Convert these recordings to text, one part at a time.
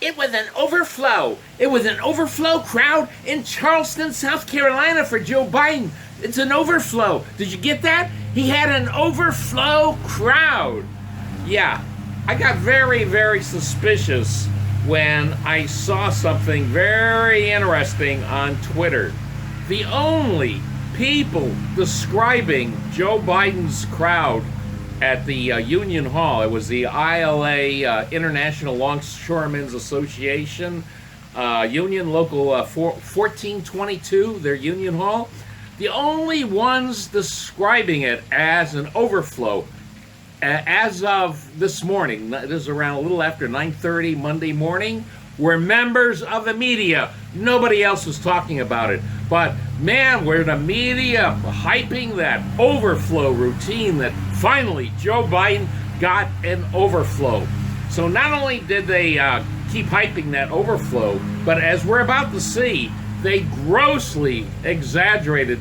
It was an overflow. It was an overflow crowd in Charleston, South Carolina for Joe Biden. It's an overflow. Did you get that? He had an overflow crowd. Yeah, I got very, very suspicious when I saw something very interesting on Twitter. The only people describing Joe Biden's crowd at the Union Hall, it was the ILA, International Longshoremen's Association, Union Local 1422, their Union Hall. The only ones describing it as an overflow, as of this morning, this is around a little after 9:30 Monday morning, were members of the media. Nobody else was talking about it. But man, were the media hyping that overflow routine that finally Joe Biden got an overflow. So not only did they keep hyping that overflow, but as we're about to see, they grossly exaggerated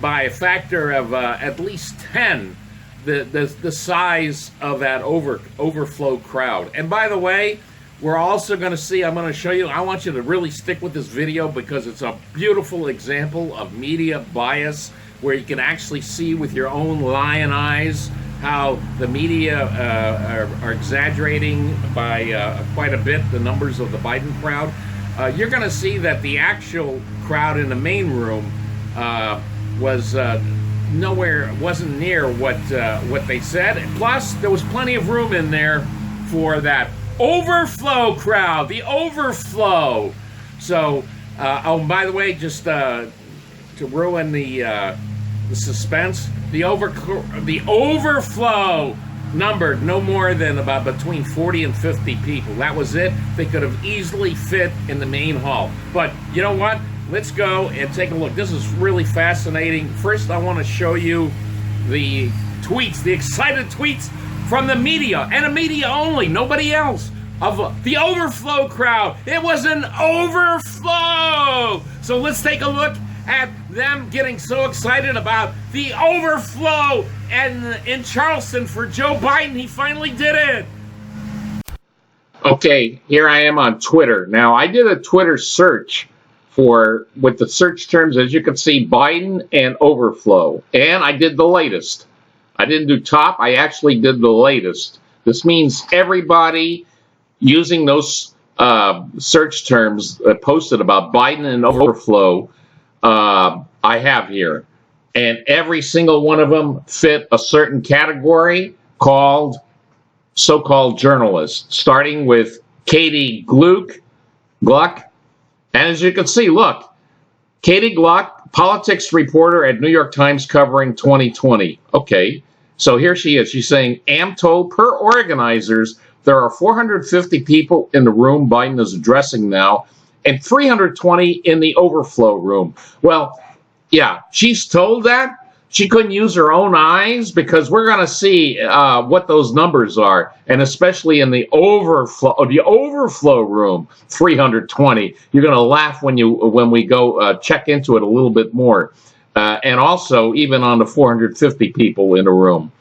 by a factor of at least 10 the size of that overflow crowd. And by the way, we're also going to see, I'm going to show you, I want you to really stick with this video because it's a beautiful example of media bias where you can actually see with your own lion eyes how the media are exaggerating by quite a bit the numbers of the Biden crowd. You're going to see that the actual crowd in the main room was wasn't near what they said. Plus, there was plenty of room in there for that overflow crowd, the overflow. So, oh, by the way, just to ruin the suspense, the overflow numbered no more than about between 40 and 50 people. That was it. They could have easily fit in the main hall. But you know what? Let's go and take a look. This is really fascinating. First, I want to show you the tweets, the excited tweets from the media, and the media only, nobody else, of the overflow crowd. It was an overflow. So let's take a look at them getting so excited about the overflow in Charleston for Joe Biden. He finally did it. Okay, here I am on Twitter. Now, I did a Twitter search with the search terms, as you can see, Biden and overflow. And I did the latest. I didn't do top, I actually did the latest. This means everybody using those search terms posted about Biden and overflow, I have here. And every single one of them fit a certain category called so-called journalists, starting with Katie Gluck. And as you can see, look, Katie Gluck, politics reporter at New York Times covering 2020. Okay, so here she is. She's saying, am told per organizers, there are 450 people in the room Biden is addressing now, and 320 in the overflow room. Well, yeah, she's told that. She couldn't use her own eyes because we're going to see what those numbers are, and especially in the overflow room, 320. You're going to laugh when we go check into it a little bit more, and also even on the 450 people in the room.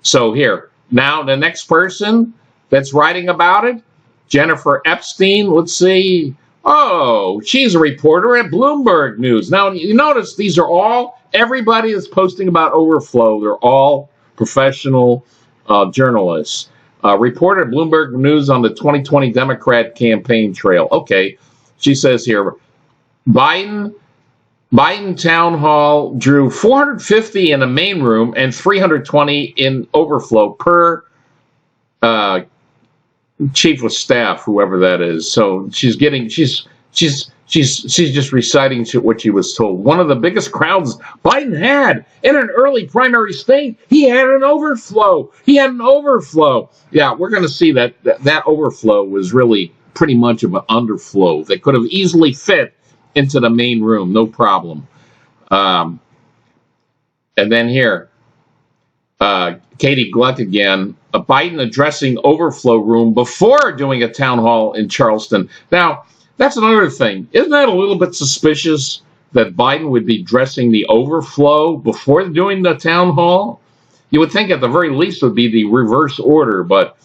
So here now, the next person that's writing about it, Jennifer Epstein. Let's see. Oh, she's a reporter at Bloomberg News. Now, you notice these are all, everybody that's posting about overflow, they're all professional journalists. Reporter at Bloomberg News on the 2020 Democrat campaign trail. Okay, she says here, Biden Town Hall drew 450 in the main room and 320 in overflow per chief of staff, whoever that is. So she's just reciting what she was told. One of the biggest crowds Biden had in an early primary state, he had an overflow. Yeah, we're going to see that overflow was really pretty much of an underflow that could have easily fit into the main room, no problem. And then here, Katie Gluck again, Biden addressing overflow room before doing a town hall in Charleston. Now, that's another thing. Isn't that a little bit suspicious that Biden would be addressing the overflow before doing the town hall? You would think at the very least it would be the reverse order, but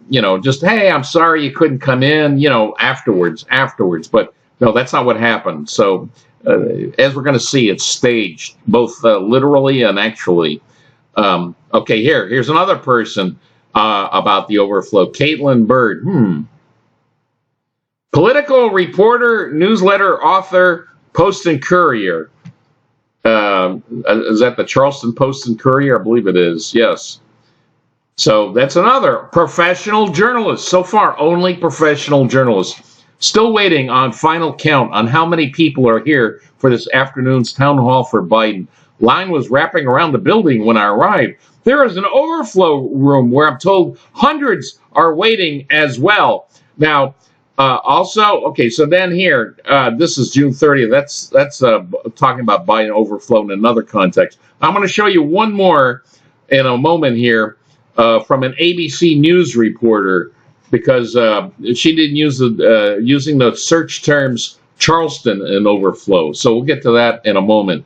just, hey, I'm sorry you couldn't come in, afterwards. But no, that's not what happened. So as we're going to see, it's staged, both literally and actually. Okay, here's another person about the overflow. Caitlin Bird. Political reporter, newsletter author, Post and Courier. Is that the Charleston Post and Courier? I believe it is. Yes. So that's another professional journalist. So far, only professional journalists. Still waiting on final count on how many people are here for this afternoon's town hall for Biden. Line was wrapping around the building when I arrived. There is an overflow room where I'm told hundreds are waiting as well. Now, also, okay, so then here, this is June 30th. That's talking about Biden overflow in another context. I'm going to show you one more in a moment here from an ABC News reporter, because she didn't use using the search terms Charleston and overflow. So we'll get to that in a moment.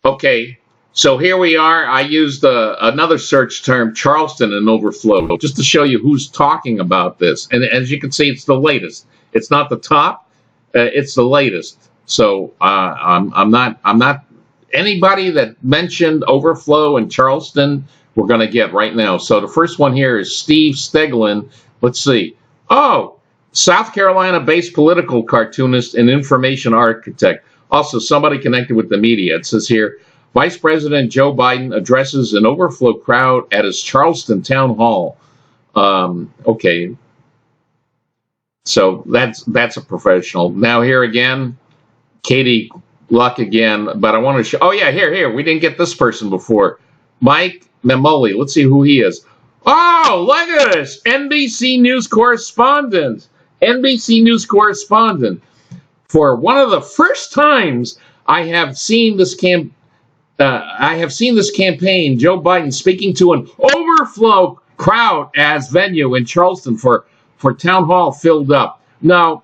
Okay, so here we are. I used another search term, Charleston and overflow, just to show you who's talking about this. And as you can see, it's the latest. It's not the top. It's the latest. So I'm not anybody that mentioned overflow and Charleston. We're going to get right now. So the first one here is Steve Steglin. Let's see. Oh, South Carolina-based political cartoonist and information architect. Also, somebody connected with the media. It says here, Vice President Joe Biden addresses an overflow crowd at his Charleston town hall. Okay. So that's a professional. Now here again, Katie Luck again. But I want to show. Oh, yeah, here. We didn't get this person before. Mike Memoli. Let's see who he is. Oh, look at this. NBC News correspondent. NBC News correspondent. For one of the first times I have seen this campaign, Joe Biden speaking to an overflow crowd as venue in Charleston for town hall filled up. No,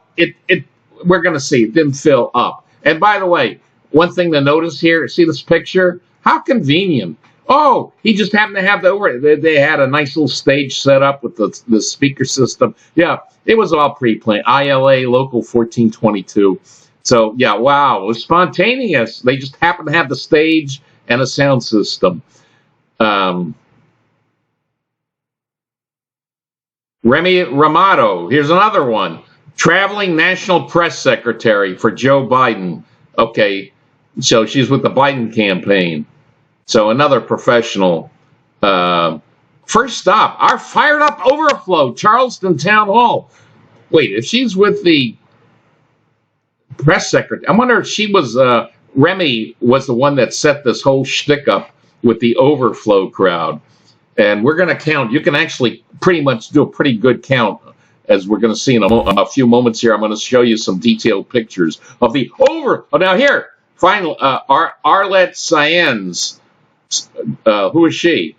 we're going to see it didn't fill up. And by the way, one thing to notice here, see this picture? How convenient. Oh, he just happened to have they had a nice little stage set up with the speaker system. Yeah, it was all pre-planned. ILA Local 1422. So, yeah, wow, it was spontaneous. They just happened to have the stage and a sound system. Remy Ramato, here's another one. Traveling National Press Secretary for Joe Biden. Okay, so she's with the Biden campaign. So another professional. First stop, our fired up overflow, Charleston Town Hall. Wait, if she's with the press secretary, I wonder if she was, Remy was the one that set this whole shtick up with the overflow crowd. And we're going to count. You can actually pretty much do a pretty good count, as we're going to see in a few moments here. I'm going to show you some detailed pictures of the Oh, now here, finally, Arlette Saenz. Who is she?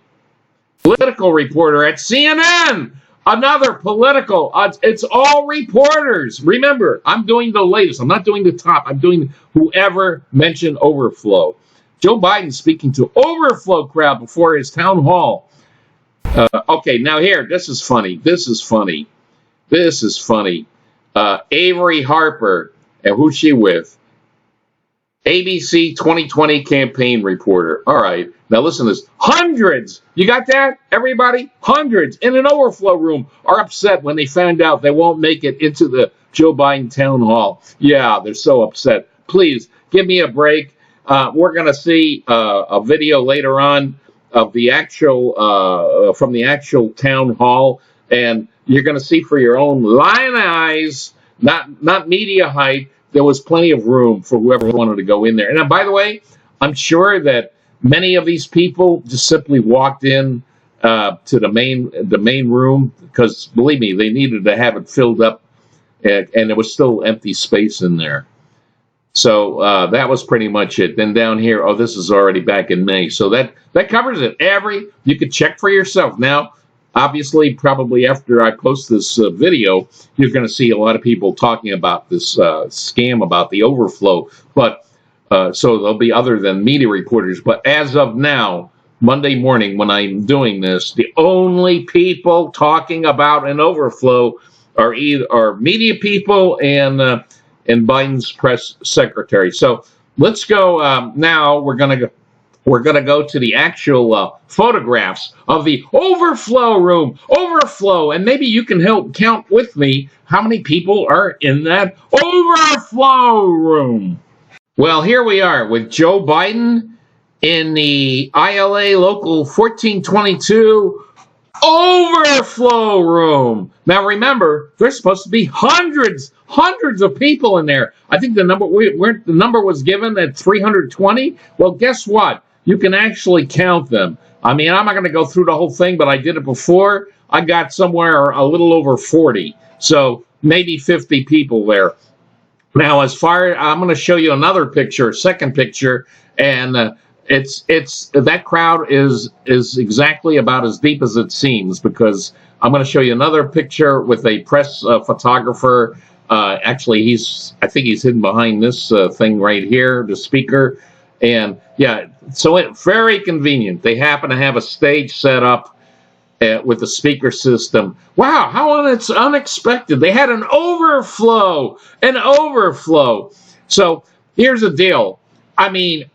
Political reporter at CNN. Another political. It's all reporters. Remember, I'm doing the latest. I'm not doing the top. I'm doing whoever mentioned overflow. Joe Biden speaking to overflow crowd before his town hall. Okay, now here, this is funny. Avery Harper, and who's she with? ABC 2020 campaign reporter. All right. Now listen to this. Hundreds. You got that? Everybody? Hundreds in an overflow room are upset when they found out they won't make it into the Joe Biden town hall. Yeah, they're so upset. Please give me a break. We're going to see a video later on of the actual from the actual town hall, and you're going to see for your own lion eyes, not media hype. There was plenty of room for whoever wanted to go in there. And by the way, I'm sure that many of these people just simply walked in to the main room because, believe me, they needed to have it filled up, and there was still empty space in there. So that was pretty much it. Then down here, oh, this is already back in May. So that covers it. You can check for yourself. Now, obviously, probably after I post this video, you're going to see a lot of people talking about this scam about the overflow. But so there'll be other than media reporters. But as of now, Monday morning when I'm doing this, the only people talking about an overflow are media people and Biden's press secretary. So let's go now. We're gonna go to the actual photographs of the overflow room. Overflow, and maybe you can help count with me how many people are in that overflow room. Well, here we are with Joe Biden in the ILA Local 1422 overflow room. Now remember, there's supposed to be hundreds of people in there. I think the number was given at 320. Well, guess what? You can actually count them. I mean, I'm not going to go through the whole thing, but I did it before. I got somewhere a little over 40, so maybe 50 people there. Now, I'm going to show you another picture, second picture, and it's that crowd is exactly about as deep as it seems, because I'm going to show you another picture with a press photographer. Actually, I think he's hidden behind this thing right here, the speaker. And yeah, so very convenient. They happen to have a stage set up with the speaker system. Wow, how it's unexpected. They had an overflow. So here's the deal. I mean,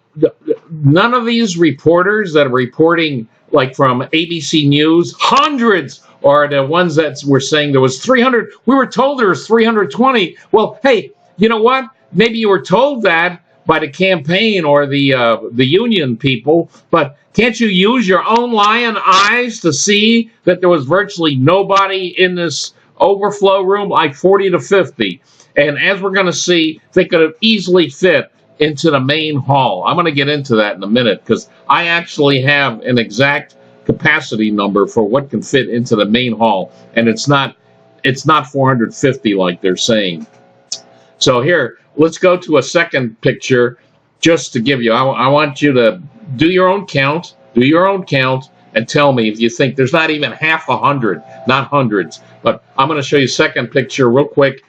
none of these reporters that are reporting, like from ABC News, hundreds are the ones that were saying there was 300. We were told there was 320. Well, hey, you know what? Maybe you were told that by the campaign or the union people, but can't you use your own lion eyes to see that there was virtually nobody in this overflow room, like 40 to 50? And as we're going to see, they could have easily fit into the main hall. I'm going to get into that in a minute, because I actually have an exact capacity number for what can fit into the main hall, and it's not 450 like they're saying. So here, let's go to a second picture just to give you, I want you to do your own count, and tell me if you think there's not even half 100, not hundreds. But I'm going to show you a second picture real quick,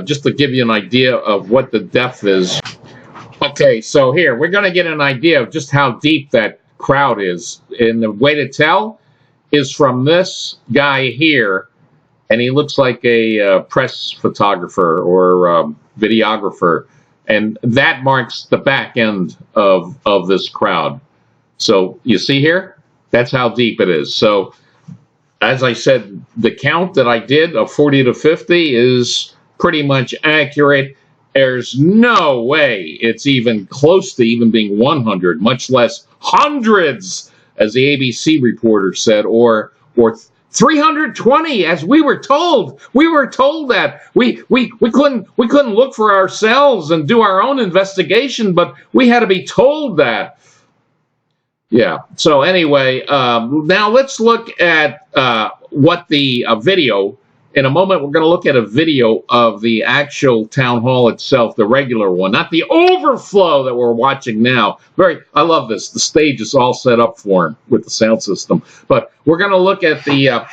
just to give you an idea of what the depth is. Okay, so here, we're going to get an idea of just how deep that crowd is. And the way to tell is from this guy here, and he looks like a press photographer or videographer, and that marks the back end of this crowd. So you see here, that's how deep it is. So as I said, the count that I did of 40 to 50 is pretty much accurate. There's no way it's even close to even being 100, much less hundreds, as the ABC reporter said, or 320, as we were told. We were told that we couldn't look for ourselves and do our own investigation, but we had to be told that. Yeah. So anyway, now let's look at what the video. In a moment, we're going to look at a video of the actual town hall itself, the regular one, not the overflow that we're watching now. I love this. The stage is all set up for him with the sound system. But we're going to look at the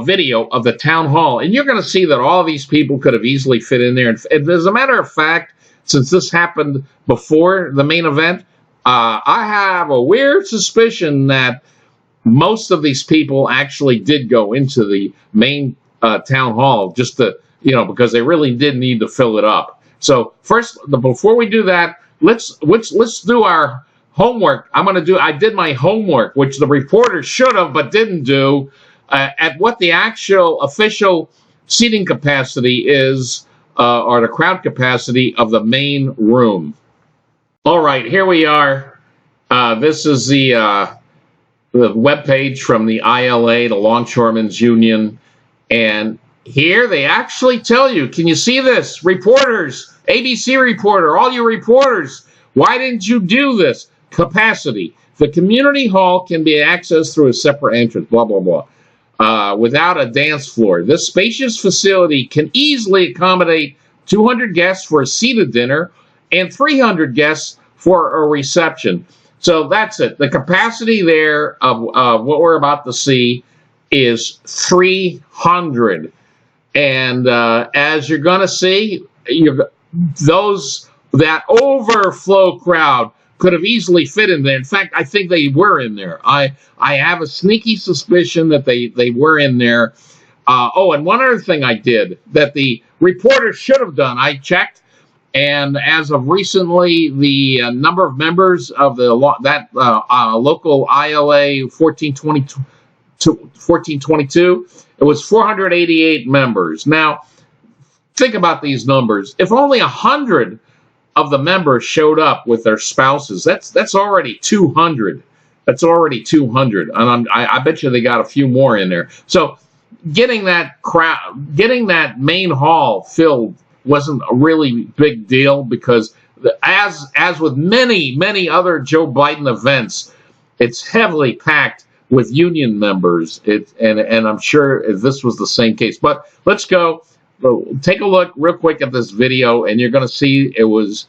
video of the town hall, and you're going to see that all these people could have easily fit in there. And as a matter of fact, since this happened before the main event, I have a weird suspicion that most of these people actually did go into the main town hall just to, because they really did need to fill it up. So first, before we do that, let's do our homework. I did my homework, which the reporter should have but didn't do, at what the actual official seating capacity is, or the crowd capacity of the main room. All right, here we are. This is the webpage from the ILA, the Longshoremen's Union. And here they actually tell you, can you see this? Reporters, ABC reporter, all you reporters, why didn't you do this? Capacity. The community hall can be accessed through a separate entrance, blah, blah, blah, without a dance floor. This spacious facility can easily accommodate 200 guests for a seated dinner and 300 guests for a reception. So that's it. The capacity there of what we're about to see is 300. And as you're going to see, that overflow crowd could have easily fit in there. In fact, I think they were in there. I have a sneaky suspicion that they were in there. And one other thing I did that the reporters should have done, I checked, and as of recently, the number of members of local ILA 1422, it was 488 members. Now, think about these numbers. If only 100 of the members showed up with their spouses, that's already 200. That's already 200, and I bet you they got a few more in there. So getting that main hall filled wasn't a really big deal, because as with many other Joe Biden events, it's heavily packed with union members. And I'm sure this was the same case. But let's go. Take a look real quick at this video, and you're going to see there was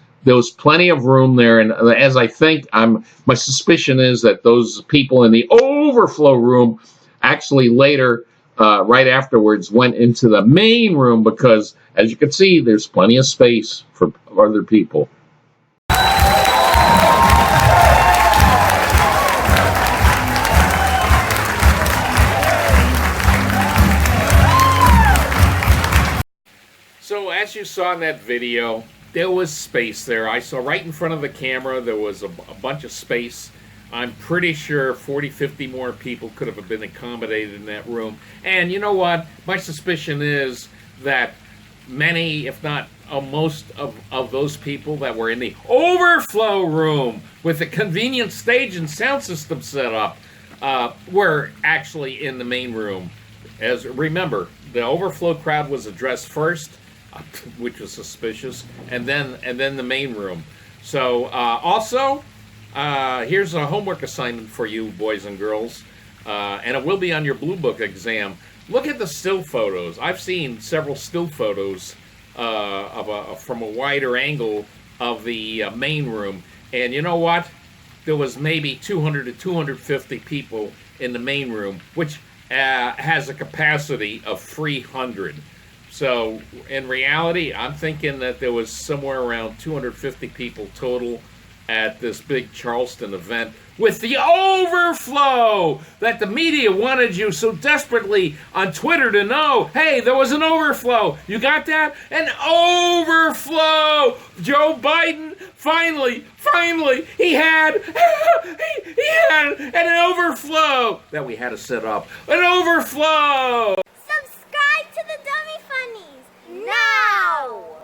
plenty of room there. And as I think, my suspicion is that those people in the overflow room actually later, right afterwards, went into the main room, because, as you can see, there's plenty of space for other people. So as you saw in that video, there was space there. I saw right in front of the camera there was a bunch of space. I'm pretty sure 40, 50 more people could have been accommodated in that room. And you know what? My suspicion is that many, if not most of those people that were in the overflow room with the convenient stage and sound system set up were actually in the main room. As remember, the overflow crowd was addressed first, which was suspicious, and then the main room. So also, here's a homework assignment for you, boys and girls, and it will be on your Blue Book exam. Look at the still photos. I've seen several still photos from a wider angle of the main room, and you know what? There was maybe 200 to 250 people in the main room, which has a capacity of 300. So in reality, I'm thinking that there was somewhere around 250 people total at this big Charleston event, with the overflow that the media wanted you so desperately on Twitter to know. Hey, there was an overflow. You got that? An overflow. Joe Biden finally, he had an overflow that we had to set up. An overflow. Subscribe to the Dummy Funnies now!